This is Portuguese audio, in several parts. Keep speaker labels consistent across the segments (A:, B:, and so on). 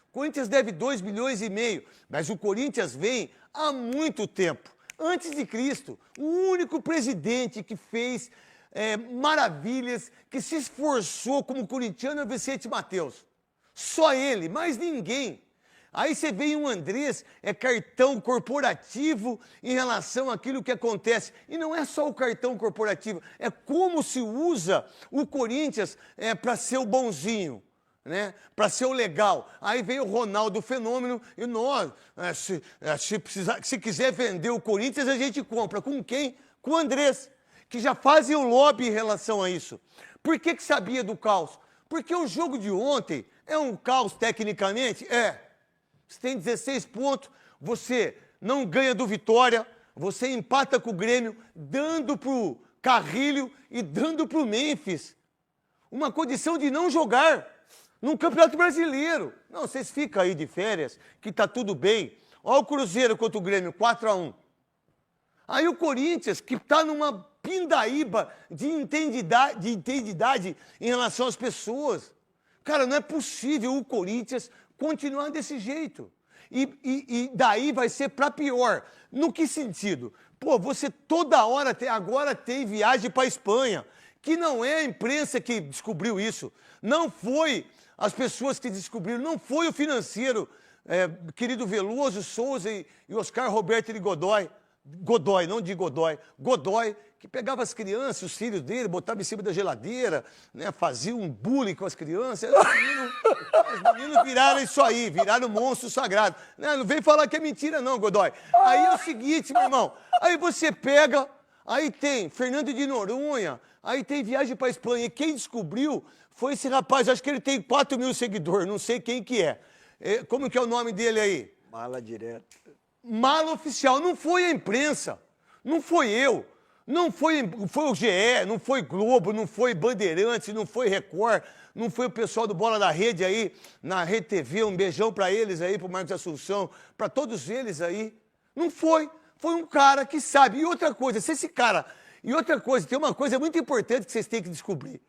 A: O Corinthians deve 2,5 milhões, mas o Corinthians vem há muito tempo. Antes de Cristo, o único presidente que fez maravilhas, que se esforçou como corintiano é o Vicente Mateus. Só ele, mais ninguém. Aí você vê um Andrés, cartão corporativo em relação àquilo que acontece. E não é só o cartão corporativo, é como se usa o Corinthians para ser o bonzinho, né? Para ser o legal. Aí vem o Ronaldo Fenômeno e nós, se quiser vender o Corinthians, a gente compra. Com quem? Com o Andrés, que já fazem o lobby em relação a isso. Por que sabia do caos? Porque o jogo de ontem é um caos tecnicamente? Você tem 16 pontos, você não ganha do Vitória, você empata com o Grêmio, dando pro Carrilho e dando pro Memphis uma condição de não jogar num Campeonato Brasileiro. Não, vocês ficam aí de férias, que tá tudo bem. Olha o Cruzeiro contra o Grêmio, 4-1. Aí o Corinthians, que tá numa pindaíba de entendidade em relação às pessoas. Cara, não é possível o Corinthians continuar desse jeito. E daí vai ser para pior. No que sentido? Pô, você toda hora agora tem viagem para a Espanha, que não é a imprensa que descobriu isso. Não foi as pessoas que descobriram, não foi o financeiro, querido Veloso, Souza e Oscar Roberto de Godoy. Godoy, não de Godoy. Godoy, que pegava as crianças, os filhos dele, botava em cima da geladeira, né, fazia um bullying com as crianças. Os meninos viraram isso aí, viraram monstro sagrado. Não vem falar que é mentira não, Godoy. Aí é o seguinte, meu irmão, aí você pega, aí tem Fernando de Noronha, aí tem viagem para Espanha. E quem descobriu foi esse rapaz, acho que ele tem 4 mil seguidores, não sei quem que é. Como que é o nome dele aí?
B: Mala direto.
A: Mala oficial, não foi a imprensa, não foi eu, não foi o GE, não foi Globo, não foi Bandeirantes, não foi Record, não foi o pessoal do Bola da Rede aí, na Rede TV, um beijão pra eles aí, pro Marcos Assunção, pra todos eles aí. Não foi, foi um cara que sabe. E outra coisa, tem uma coisa muito importante que vocês têm que descobrir.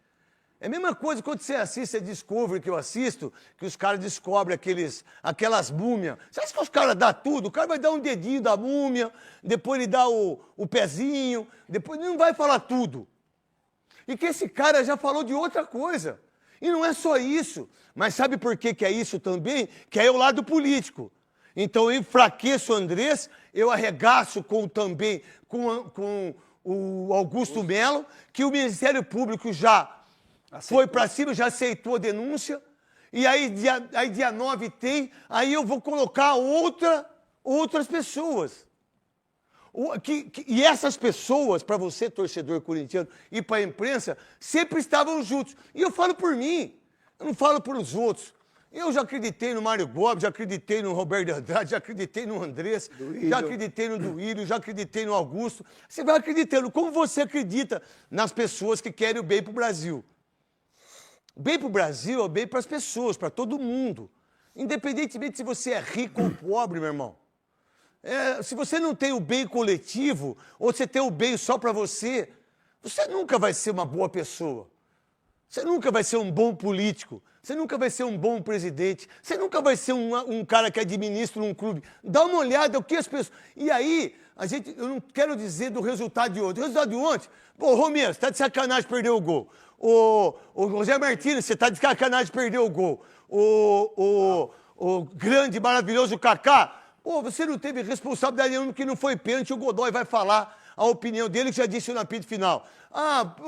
A: É a mesma coisa quando você assiste a Discovery, que eu assisto, que os caras descobrem aquelas múmias. Você acha que os caras dão tudo? O cara vai dar um dedinho da múmia, depois ele dá o pezinho, depois ele não vai falar tudo. E que esse cara já falou de outra coisa. E não é só isso. Mas sabe por que é isso também? Que é o lado político. Então eu enfraqueço o Andrés, eu arregaço também com o Augusto Melo, que o Ministério Público já foi para cima, já aceitou a denúncia, e aí dia 9 tem, aí eu vou colocar outras pessoas. E essas pessoas, para você, torcedor corintiano, e para a imprensa, sempre estavam juntos. E eu falo por mim, eu não falo por os outros. Eu já acreditei no Mário Gomes, já acreditei no Roberto Andrade, já acreditei no Andrés, já acreditei no Duílio, já acreditei no Augusto. Você vai acreditando, como você acredita nas pessoas que querem o bem para o Brasil. Bem para o Brasil é bem para as pessoas, para todo mundo. Independentemente se você é rico ou pobre, meu irmão. Se você não tem o bem coletivo, ou você tem o bem só para você, você nunca vai ser uma boa pessoa. Você nunca vai ser um bom político. Você nunca vai ser um bom presidente. Você nunca vai ser um cara que administra um clube. Dá uma olhada o que as pessoas... E aí, eu não quero dizer do resultado de ontem. O resultado de ontem, pô, Romero, você está de sacanagem de perder o gol. O José Martins, você está de sacanagem de perder o gol. O grande, maravilhoso Kaká, pô, você não teve responsabilidade nenhuma que não foi pênalti. O Godoy vai falar a opinião dele, que já disse no apito final.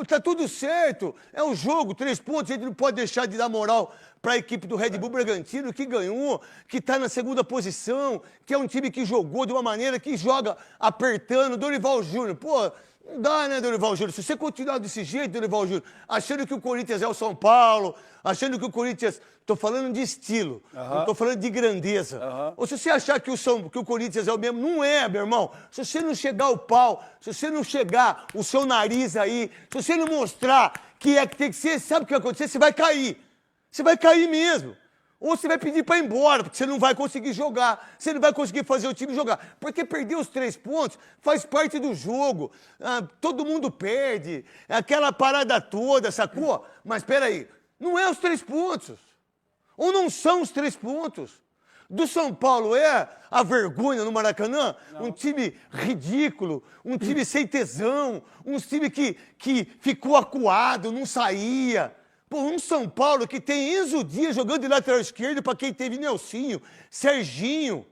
A: Tá tudo certo, é um jogo, 3 pontos, a gente não pode deixar de dar moral para a equipe do Red Bull Bragantino, que ganhou, que está na segunda posição, que é um time que jogou de uma maneira que joga apertando. Dorival Júnior, pô, não dá, né, Dorival Júnior? Se você continuar desse jeito, Dorival Júnior, achando que o Corinthians é o São Paulo, achando que o Corinthians... Estou falando de estilo, não estou falando de grandeza. Ou se você achar que o Corinthians é o mesmo, não é, meu irmão. Se você não chegar o pau, se você não chegar o seu nariz aí, se você não mostrar que tem que ser, sabe o que vai acontecer? Você vai cair. Você vai cair mesmo. Ou você vai pedir para ir embora, porque você não vai conseguir jogar. Você não vai conseguir fazer o time jogar. Porque perder os 3 pontos faz parte do jogo. Todo mundo perde. Aquela parada toda, sacou? Mas espera aí, não é os 3 pontos. Ou não são os 3 pontos? Do São Paulo é a vergonha no Maracanã? Não. Um time ridículo, um time sem tesão, um time que ficou acuado, não saía. Pô, um São Paulo que tem Enzo Dias jogando de lateral esquerdo para quem teve Nelsinho, Serginho.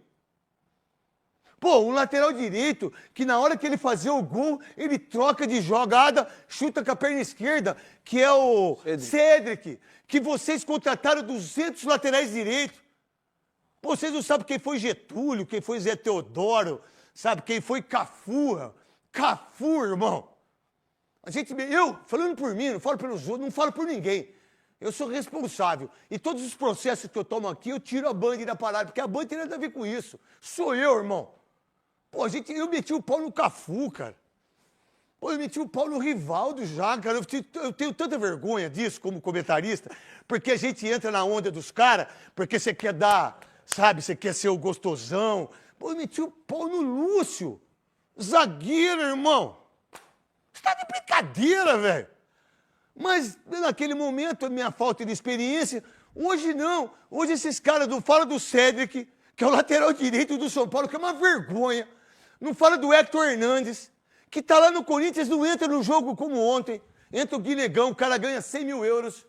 A: Pô, um lateral direito que na hora que ele fazia o gol, ele troca de jogada, chuta com a perna esquerda, que é o Cédric, que vocês contrataram 200 laterais direitos. Pô, vocês não sabem quem foi Getúlio, quem foi Zé Teodoro, sabe? Quem foi Cafu. Cafu, irmão. Eu, falando por mim, não falo pelos outros, não falo por ninguém. Eu sou responsável. E todos os processos que eu tomo aqui, eu tiro a Band da parada, porque a Band tem nada a ver com isso. Sou eu, irmão. Pô, eu meti o pau no Cafu, cara. Pô, eu meti o pau no Rivaldo já, cara. Eu tenho tanta vergonha disso como comentarista, porque a gente entra na onda dos caras, porque você quer dar, sabe, você quer ser o gostosão. Pô, eu meti o pau no Lúcio. Zagueiro, irmão. Você tá de brincadeira, velho. Mas naquele momento, a minha falta de experiência, hoje não. Hoje esses caras não falam do Cédric, que é o lateral direito do São Paulo, que é uma vergonha. Não fala do Hector Hernandes, que tá lá no Corinthians, não entra no jogo como ontem. Entra o Guinegão, o cara ganha 100 mil euros.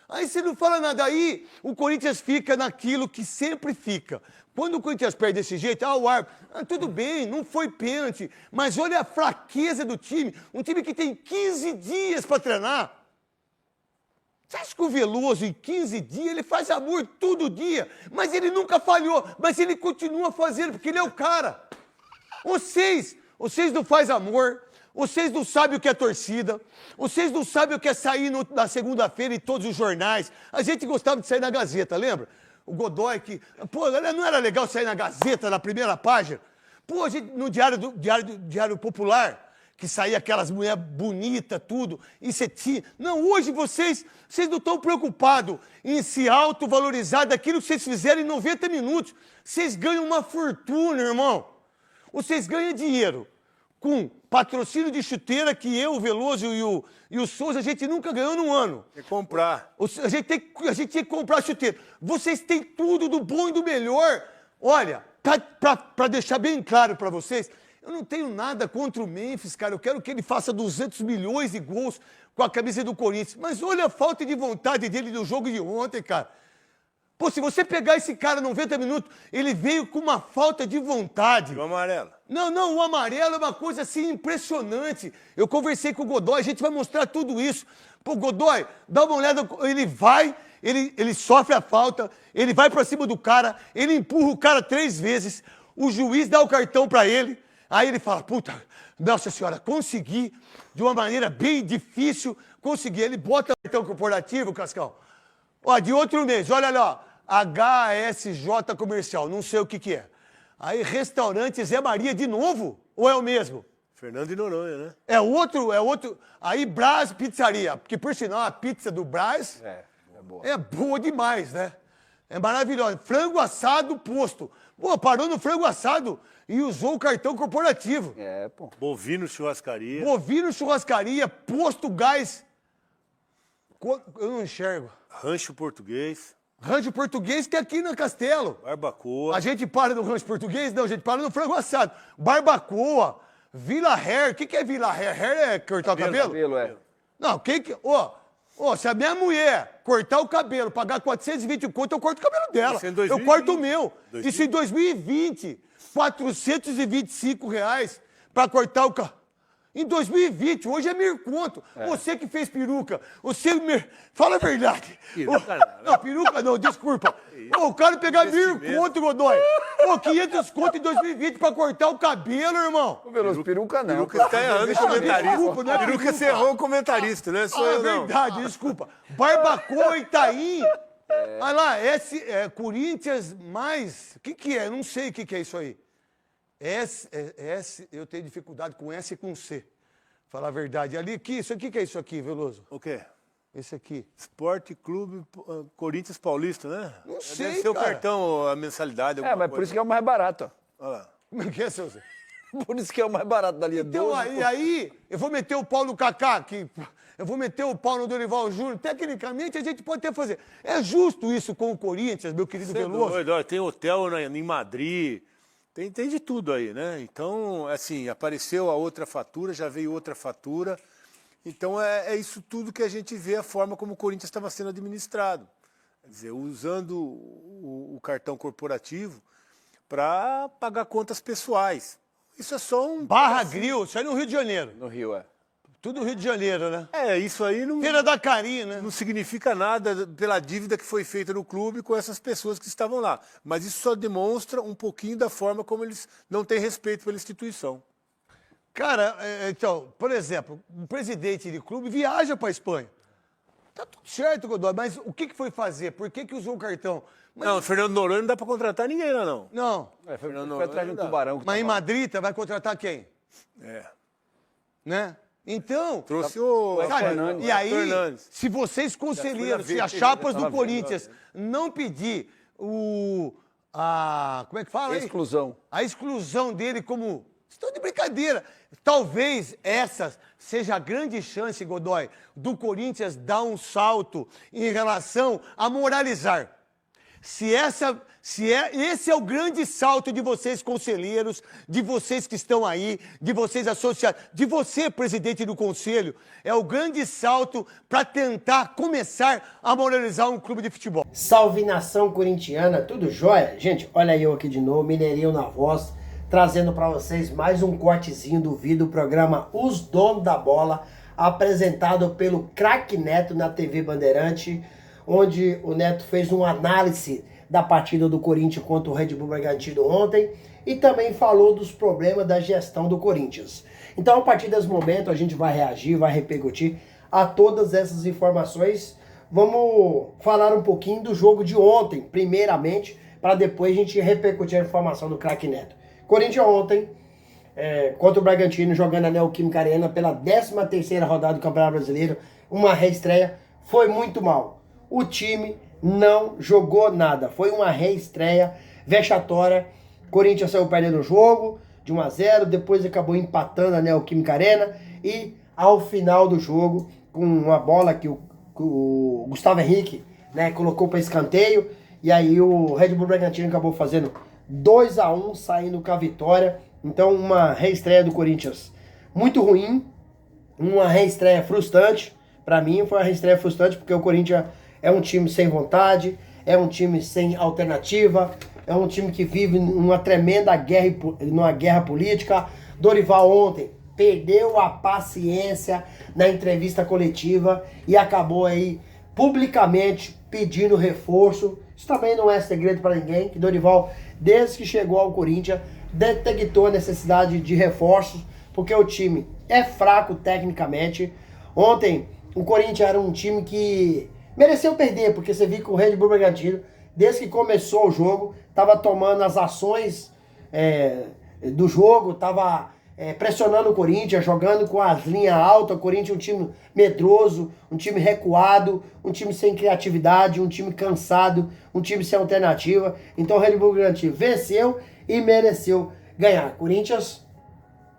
A: Aí você não fala nada. Aí o Corinthians fica naquilo que sempre fica. Quando o Corinthians perde desse jeito, o árbitro, tudo bem, não foi pênalti, mas olha a fraqueza do time. Um time que tem 15 dias para treinar. Você acha que o Veloso, em 15 dias, ele faz amor todo dia, mas ele nunca falhou, mas ele continua fazendo, porque ele é o cara. Vocês não fazem amor, vocês não sabem o que é torcida, vocês não sabem o que é sair na segunda-feira em todos os jornais. A gente gostava de sair na Gazeta, lembra? O Godoy que... Pô, não era legal sair na Gazeta, na primeira página? Pô, a gente, no Diário Popular, que saía aquelas mulheres bonitas, tudo, e você tinha... Não, hoje vocês não estão preocupados em se autovalorizar daquilo que vocês fizeram em 90 minutos. Vocês ganham uma fortuna, irmão. Vocês ganham dinheiro com patrocínio de chuteira que eu, o Veloso e o Souza, a gente nunca ganhou num ano.
B: Tem que comprar.
A: A gente tinha que comprar chuteira. Vocês têm tudo do bom e do melhor. Olha, para deixar bem claro para vocês, eu não tenho nada contra o Memphis, cara. Eu quero que ele faça 200 milhões de gols com a camisa do Corinthians. Mas olha a falta de vontade dele no jogo de ontem, cara. Pô, se você pegar esse cara 90 minutos, ele veio com uma falta de vontade.
B: E o amarelo?
A: Não, o amarelo é uma coisa assim impressionante. Eu conversei com o Godoy, a gente vai mostrar tudo isso. Pô, Godoy, dá uma olhada, ele sofre a falta, ele vai pra cima do cara, ele empurra o cara 3 vezes, o juiz dá o cartão pra ele, aí ele fala, puta, nossa senhora, consegui, de uma maneira bem difícil, consegui. Ele bota o cartão corporativo, Cascão, ó, de outro mês, olha lá, HSJ Comercial, não sei o que é. Aí, restaurante Zé Maria de novo? Ou é o mesmo?
B: Fernando de Noronha, né?
A: É outro. Aí, Brás Pizzaria, porque por sinal a pizza do Brás é boa demais, né? É maravilhosa. Frango assado posto. Pô, parou no frango assado e usou o cartão corporativo.
B: É, pô. Bovino Churrascaria.
A: Bovino Churrascaria, posto gás. Eu não enxergo.
B: Rancho Português.
A: Rancho Português tem aqui no Castelo.
B: Barbacoa.
A: A gente para no Rancho Português? Não, a gente para no frango assado. Barbacoa. Vila Hair. O que é Vila Hair? Hair é cortar o cabelo?
C: Cabelo, é.
A: Não, se a minha mulher cortar o cabelo, pagar 420 conto, eu corto o cabelo dela.
B: Isso em 2020.
A: Eu corto o meu. Isso em 2020. 425 reais para cortar o cabelo. Em 2020, hoje é merconto. Você que fez peruca, fala a verdade. Não, peruca não, desculpa. O cara pegar merconto, Godoy. 500 conto em 2020 pra cortar o cabelo, irmão.
C: Veloso, peruca não.
B: Peruca tá errando o comentarista.
A: Desculpa, não é
B: Peruca você errou o comentarista, né? Sou eu,
A: É
B: não.
A: verdade, desculpa. Barbacoa Itaim. Olha lá, Corinthians mais... O que é? Não sei o que é isso aí. Eu tenho dificuldade com S e com C. Falar a verdade. Ali, isso aqui, que é isso aqui, Veloso?
B: O quê?
A: Esse aqui.
B: Esporte Clube Corinthians Paulista, né?
A: Não sei,
B: Deve ser o
A: cara.
B: cartão, a mensalidade.
C: Mas por isso que é o mais barato, ó.
B: Olha lá.
A: Como é que é, seu Zé?
C: Por isso que é o mais barato da linha
A: Então,
C: 12.
A: aí, eu vou meter o pau no Kaká, que eu vou meter o pau no Dorival Júnior. Tecnicamente, a gente pode até fazer. É justo isso com o Corinthians, meu querido
B: Você é
A: Veloso?
B: doido, olha, tem hotel em Madrid, tem de tudo aí, né? Então, assim, apareceu a outra fatura, já veio outra fatura. Então, é isso tudo que a gente vê a forma como o Corinthians estava sendo administrado. Quer dizer, usando o cartão corporativo para pagar contas pessoais. Isso é só um...
A: Barra Grill, isso aí no Rio de Janeiro.
C: No Rio, é.
A: Tudo Rio de Janeiro, né?
B: Isso aí
A: Feira da Carinha, né?
B: não significa nada pela dívida que foi feita no clube com essas pessoas que estavam lá. Mas isso só demonstra um pouquinho da forma como eles não têm respeito pela instituição.
A: Cara, então, por exemplo, um presidente de clube viaja para Espanha. Tá tudo certo, Godoy, mas o que foi fazer? Por que usou o cartão? Mas,
B: Não, Fernando Noronha não dá para contratar ninguém lá, não.
A: não.
C: Foi atrás de um tubarão.
A: Mas em Madrid, vai contratar quem?
B: É.
A: Né? Então,
B: Trouxe o
A: cara,
C: Fernandes.
A: e aí,
B: Fernandes.
A: se vocês conselheiros, se as
C: verde,
A: chapas
C: já
A: do
C: tava
A: Corinthians não pedir como é que fala? aí?
C: Exclusão.
A: A exclusão dele como... Estão de brincadeira. Talvez essa seja a grande chance, Godoy, do Corinthians dar um salto em relação a moralizar. Esse é o grande salto de vocês, conselheiros, de vocês que estão aí, de vocês associados, de você, presidente do conselho, é o grande salto para tentar começar a moralizar um clube de futebol.
D: Salve nação corintiana, tudo jóia? Gente, olha eu aqui de novo, Mineirinho na voz, trazendo para vocês mais um cortezinho do vídeo do programa Os Donos da Bola, apresentado pelo Craque Neto na TV Bandeirante, onde o Neto fez uma análise da partida do Corinthians contra o Red Bull Bragantino ontem e também falou dos problemas da gestão do Corinthians. Então, a partir desse momento, a gente vai reagir, vai repercutir a todas essas informações. Vamos falar um pouquinho do jogo de ontem, primeiramente, para depois a gente repercutir a informação do Craque Neto. Corinthians ontem, contra o Bragantino, jogando na Neoquímica Arena pela 13ª rodada do Campeonato Brasileiro, uma reestreia, foi muito mal. O time não jogou nada, foi uma reestreia vexatória. Corinthians saiu perdendo o jogo de 1-0, depois acabou empatando a Neoquímica Arena e ao final do jogo, com uma bola que o Gustavo Henrique, né, colocou para escanteio, e aí o Red Bull Bragantino acabou fazendo 2-1, saindo com a vitória. Então, uma reestreia do Corinthians muito ruim, uma reestreia frustrante. Para mim, foi uma reestreia frustrante, porque o Corinthians é um time sem vontade, é um time sem alternativa, é um time que vive uma tremenda guerra política. Dorival ontem perdeu a paciência na entrevista coletiva e acabou aí publicamente pedindo reforço. Isso também não é segredo para ninguém, que Dorival, desde que chegou ao Corinthians, detectou a necessidade de reforços, porque o time é fraco tecnicamente. Ontem, o Corinthians era um time que mereceu perder, porque você viu que o Red Bull Bragantino, desde que começou o jogo, estava tomando as ações do jogo, estava pressionando o Corinthians, jogando com as linhas altas. O Corinthians é um time medroso, um time recuado, um time sem criatividade, um time cansado, um time sem alternativa. Então o Red Bull Bragantino venceu e mereceu ganhar. Corinthians,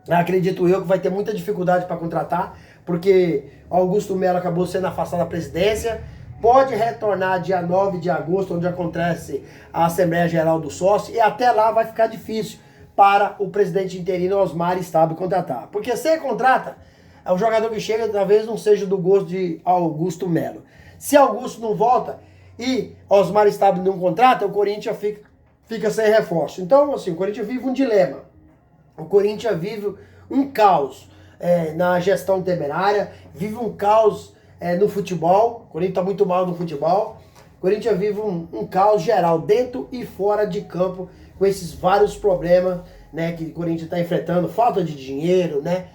D: acredito eu, que vai ter muita dificuldade para contratar, porque Augusto Melo acabou sendo afastado da presidência. Pode retornar dia 9 de agosto, onde acontece a Assembleia Geral do Sócio, e até lá vai ficar difícil para o presidente interino Osmar Stabile contratar. Porque se ele contrata, o jogador que chega talvez não seja do gosto de Augusto Melo. Se Augusto não volta e Osmar Stabile não contrata, o Corinthians fica sem reforço. Então, assim, o Corinthians vive um dilema. O Corinthians vive um caos na gestão temerária, vive um caos no futebol. O Corinthians está muito mal no futebol. O Corinthians vive um caos geral, dentro e fora de campo, com esses vários problemas, né, que o Corinthians está enfrentando, falta de dinheiro, né?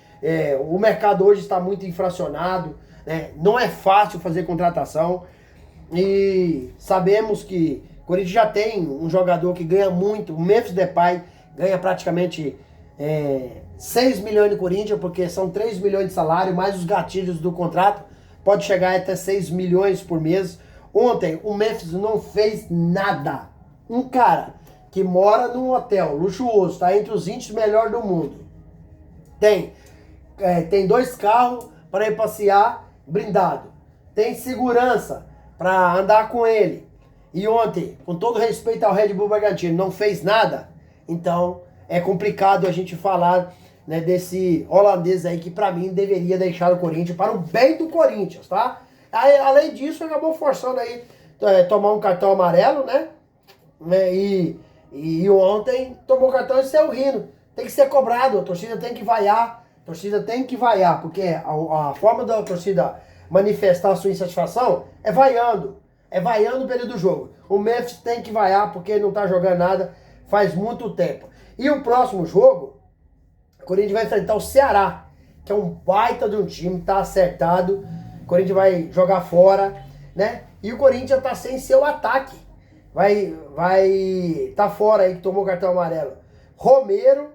D: O mercado hoje está muito inflacionado, né? Não é fácil fazer contratação. E sabemos que o Corinthians já tem um jogador que ganha muito. O Memphis Depay ganha praticamente 6 milhões no Corinthians, porque são 3 milhões de salário, mais os gatilhos do contrato. Pode chegar até 6 milhões por mês. Ontem, o Memphis não fez nada. Um cara que mora num hotel luxuoso, está entre os 20 melhores do mundo. Tem 2 carros para ir passear blindado, tem segurança para andar com ele, e ontem, com todo respeito ao Red Bull Bragantino, não fez nada, então é complicado a gente falar, né, desse holandês aí que para mim deveria deixar o Corinthians para o bem do Corinthians, tá? Aí, além disso, acabou forçando aí tomar um cartão amarelo, né? E ontem tomou cartão e saiu rindo. Tem que ser cobrado, a torcida tem que vaiar. A torcida tem que vaiar, porque a forma da torcida manifestar a sua insatisfação é vaiando. É vaiando no período do jogo. O Memphis tem que vaiar porque não tá jogando nada faz muito tempo. E o próximo jogo, o Corinthians vai enfrentar o Ceará, que é um baita de um time, tá acertado. O Corinthians vai jogar fora, né? E o Corinthians tá sem seu ataque. Vai tá fora aí, que tomou cartão amarelo. Romero,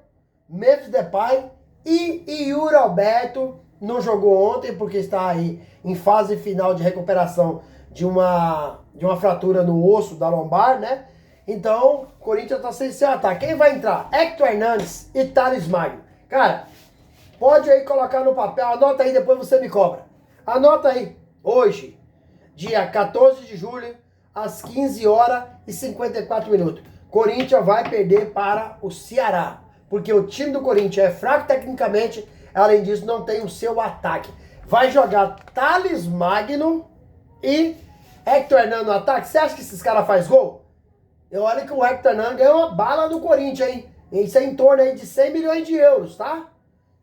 D: Memphis Depay e Yuri Alberto não jogou ontem porque está aí em fase final de recuperação de uma fratura no osso da lombar, né? Então, o Corinthians tá sem seu ataque. Quem vai entrar? Hector Hernandes e Thales Magno. Cara, pode aí colocar no papel, anota aí, depois você me cobra. Anota aí, hoje, dia 14 de julho, às 15 horas e 54 minutos. Corinthians vai perder para o Ceará, porque o time do Corinthians é fraco tecnicamente, além disso não tem o seu ataque. Vai jogar Thales Magno e Hector Hernandes no ataque. Você acha que esses caras fazem gol? Olha que o Hector Hernandes ganhou uma bala do Corinthians, hein? Isso é em torno aí de 100 milhões de euros, tá?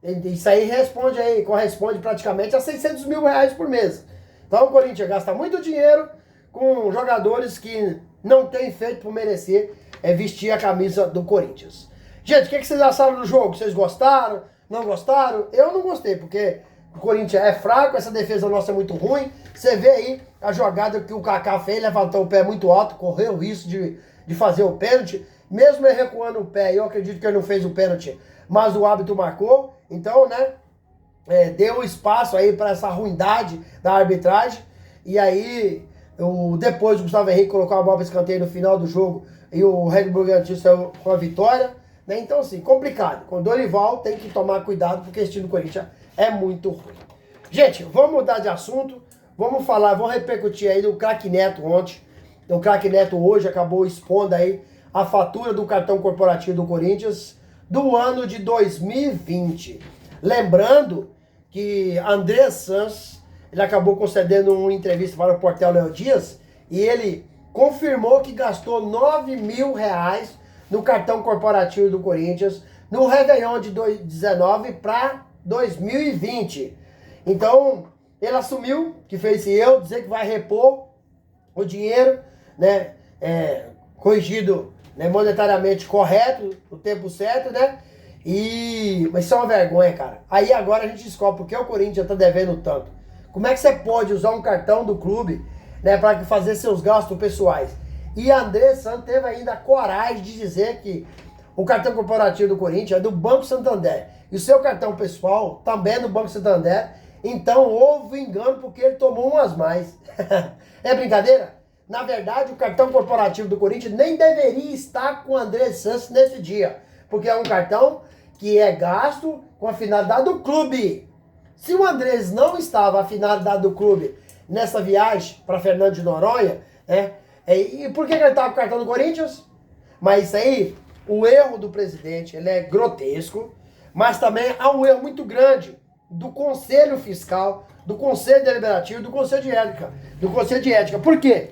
D: Isso aí corresponde praticamente a 600 mil reais por mês. Então o Corinthians gasta muito dinheiro com jogadores que não têm feito por merecer vestir a camisa do Corinthians. Gente, o que vocês acharam do jogo? Vocês gostaram? Não gostaram? Eu não gostei, porque o Corinthians é fraco, essa defesa nossa é muito ruim. Você vê aí a jogada que o Kaká fez, levantou o pé muito alto, correu o risco de fazer o pênalti. Mesmo ele recuando o pé, eu acredito que ele não fez o pênalti, mas o árbitro marcou. Então, né, deu espaço aí para essa ruindade da arbitragem. E aí, depois o Gustavo Henrique colocou a bola para escanteio no final do jogo e o Red Bull Bragantino saiu com a vitória. Né? Então, assim, complicado. Com o Dorival tem que tomar cuidado porque esse time do Corinthians é muito ruim. Gente, vamos mudar de assunto. Vamos repercutir aí do craque Neto ontem. O craque Neto hoje acabou expondo aí a fatura do cartão corporativo do Corinthians do ano de 2020. Lembrando que André Santos, ele acabou concedendo uma entrevista para o Portal Léo Dias e ele confirmou que gastou 9 mil reais no cartão corporativo do Corinthians no Réveillon de 2019 para 2020. Então, ele assumiu que fez esse erro, dizer que vai repor o dinheiro, né, corrigido, né, monetariamente correto, no tempo certo, né? Mas isso é uma vergonha, cara. Aí agora a gente descobre porque o Corinthians tá devendo tanto. Como é que você pode usar um cartão do clube, né, para fazer seus gastos pessoais? E André Santos teve ainda a coragem de dizer que o cartão corporativo do Corinthians é do Banco Santander. E o seu cartão pessoal também é do Banco Santander. Então houve engano porque ele tomou umas mais. É brincadeira? Na verdade, o cartão corporativo do Corinthians nem deveria estar com o André Santos nesse dia. Porque é um cartão que é gasto com a finalidade do clube. Se o Andrés não estava a finalidade do clube nessa viagem para Fernando de Noronha, né? E por que ele estava com o cartão do Corinthians? Mas isso aí, o erro do presidente, ele é grotesco, mas também há um erro muito grande do Conselho Fiscal, do Conselho Deliberativo, do Conselho de Ética. Por quê?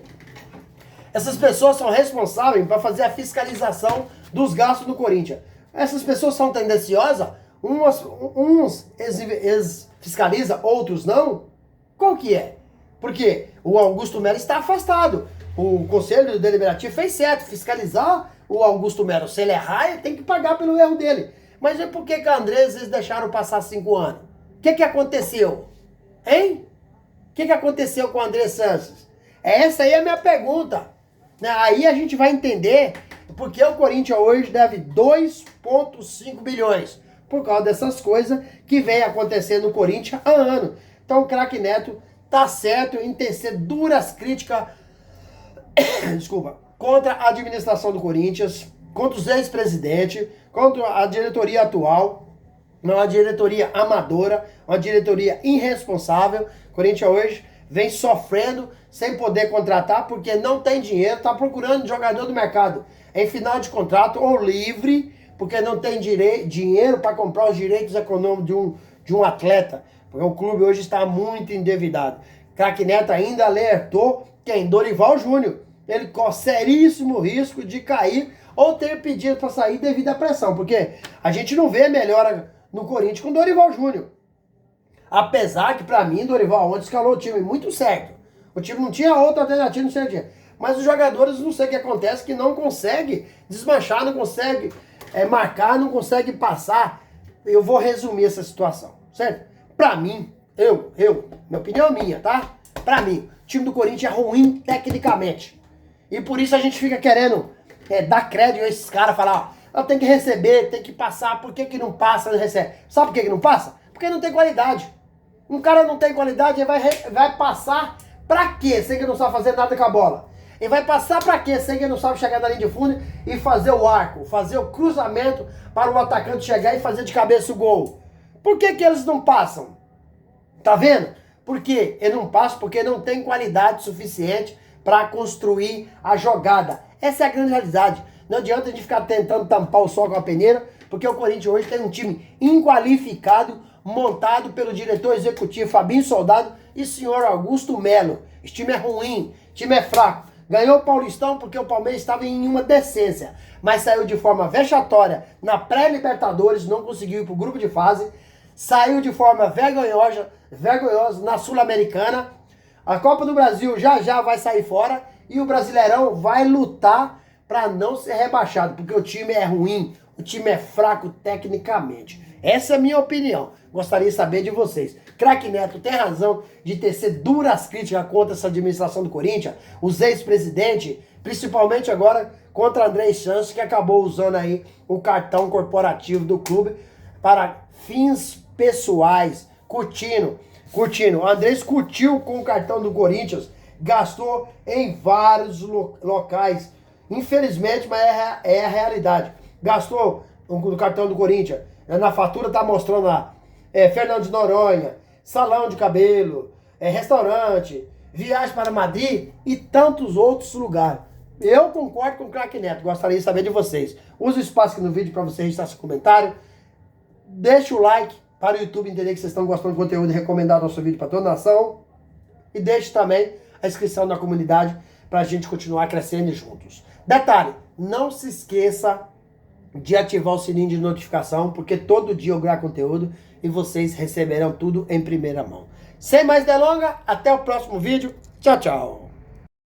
D: Essas pessoas são responsáveis para fazer a fiscalização dos gastos do Corinthians. Essas pessoas são tendenciosas, uns fiscalizam, outros não. Qual que é? Porque o Augusto Melo está afastado. O Conselho Deliberativo fez certo, fiscalizar o Augusto Melo. Se ele errar, ele tem que pagar pelo erro dele. Mas é por que o Andrés eles deixaram passar 5 anos? O que aconteceu? Hein? O que aconteceu com o André Santos? Essa aí é a minha pergunta. Aí a gente vai entender porque o Corinthians hoje deve 2,5 bilhões. Por causa dessas coisas que vem acontecendo no Corinthians há anos. Então o craque Neto tá certo em tecer duras críticas contra a administração do Corinthians, contra os ex-presidentes, contra a diretoria atual. uma diretoria amadora, uma diretoria irresponsável. O Corinthians hoje vem sofrendo sem poder contratar porque não tem dinheiro, está procurando jogador do mercado em final de contrato ou livre, porque não tem dinheiro para comprar os direitos econômicos de um atleta, porque o clube hoje está muito endividado. Craque Neto ainda alertou quem? Dorival Júnior. Ele corre seríssimo risco de cair ou ter pedido para sair devido à pressão, porque a gente não vê melhora no Corinthians com Dorival Júnior. Apesar que, para mim, Dorival ontem escalou o time muito certo. O time não tinha outra alternativa, não sei o que. Mas os jogadores, não sei o que acontece, que não consegue desmanchar, não consegue marcar, não consegue passar. Eu vou resumir essa situação, certo? Pra mim, minha opinião é minha, tá? Pra mim, o time do Corinthians é ruim tecnicamente. E por isso a gente fica querendo dar crédito a esses caras, falar, ó, tem que receber, tem que passar, por que não passa, não recebe? Sabe por que não passa? Porque não tem qualidade. Um cara não tem qualidade, ele vai passar pra quê? Sem que não sabe fazer nada com a bola. Ele vai passar pra quê? Sem que não sabe chegar na linha de fundo e fazer o arco, fazer o cruzamento para o atacante chegar e fazer de cabeça o gol. Por que eles não passam? Tá vendo? Porque eles não passam porque não tem qualidade suficiente para construir a jogada. Essa é a grande realidade. Não adianta a gente ficar tentando tampar o sol com a peneira, porque o Corinthians hoje tem um time inqualificado, montado pelo diretor executivo Fabinho Soldado e senhor Augusto Melo. Esse time é ruim, esse time é fraco. Ganhou o Paulistão porque o Palmeiras estava em uma decência, mas saiu de forma vexatória na pré-Libertadores, não conseguiu ir para o grupo de fase, saiu de forma vergonhosa na Sul-Americana. A Copa do Brasil já vai sair fora e o Brasileirão vai lutar para não ser rebaixado, porque o time é ruim, o time é fraco tecnicamente. Essa é a minha opinião. Gostaria de saber de vocês. Craque Neto tem razão de tecer duras críticas contra essa administração do Corinthians, os ex-presidentes, principalmente agora contra André Santos, que acabou usando aí o cartão corporativo do clube para fins pessoais, curtindo. O Andrés curtiu com o cartão do Corinthians, gastou em vários locais. Infelizmente, mas é a realidade. Gastou no cartão do Corinthians. Na fatura tá mostrando lá. Fernando de Noronha, salão de cabelo, restaurante, viagem para Madrid e tantos outros lugares. Eu concordo com o Craque Neto. Gostaria de saber de vocês. Use o espaço aqui no vídeo para você registrar seu comentário. Deixe o like para o YouTube entender que vocês estão gostando do conteúdo e recomendar nosso vídeo para toda a nação. E deixe também a inscrição na comunidade para a gente continuar crescendo juntos. Detalhe, não se esqueça de ativar o sininho de notificação, porque todo dia eu gravo conteúdo e vocês receberão tudo em primeira mão. Sem mais delongas, até o próximo vídeo. Tchau, tchau.